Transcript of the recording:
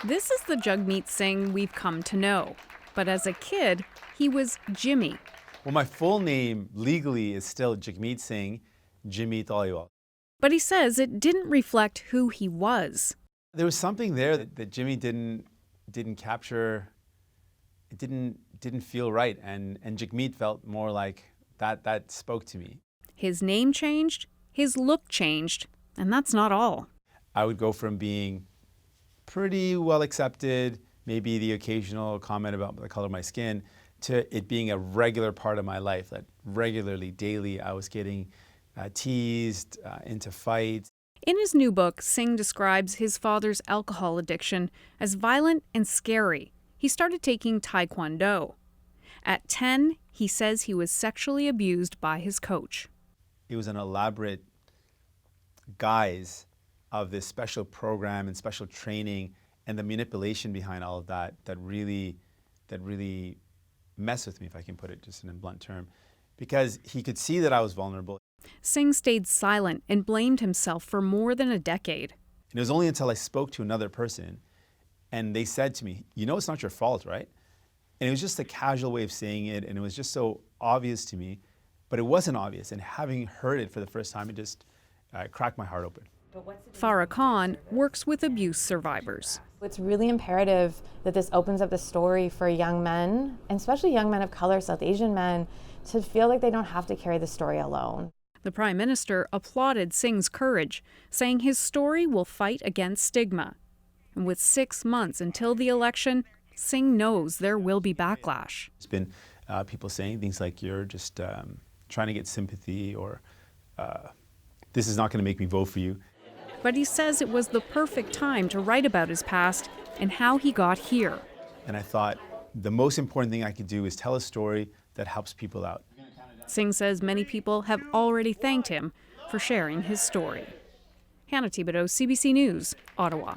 This is the Jagmeet Singh we've come to know. But as a kid, he was Jimmy. Well, my full name legally is still Jagmeet Singh, Jimmy Taliwal. But he says it didn't reflect who he was. There was something there that Jimmy didn't capture. It didn't feel right, and Jagmeet felt more like that spoke to me. His name changed, his look changed, and that's not all. I would go from being pretty well accepted, maybe the occasional comment about the color of my skin, to it being a regular part of my life, that regularly, daily, I was getting teased, into fights. In his new book, Singh describes his father's alcohol addiction as violent and scary. He started taking taekwondo. At 10, he says he was sexually abused by his coach. It was an elaborate guise of this special program and special training, and the manipulation behind all of that really messed with me, if I can put it just in a blunt term, because he could see that I was vulnerable. Singh stayed silent and blamed himself for more than a decade. And it was only until I spoke to another person and they said to me, "You know it's not your fault, right?" And it was just a casual way of saying it, and it was just so obvious to me, but it wasn't obvious. And having heard it for the first time, it just cracked my heart open. Farah Khan works with abuse survivors. It's really imperative that this opens up the story for young men, and especially young men of color, South Asian men, to feel like they don't have to carry the story alone. The Prime Minister applauded Singh's courage, saying his story will fight against stigma. And with 6 months until the election, Singh knows there will be backlash. It's been people saying things like, "You're just trying to get sympathy," or "This is not going to make me vote for you." But he says it was the perfect time to write about his past and how he got here. And I thought the most important thing I could do is tell a story that helps people out. Singh says many people have already thanked him for sharing his story. Hannah Thibodeau, CBC News, Ottawa.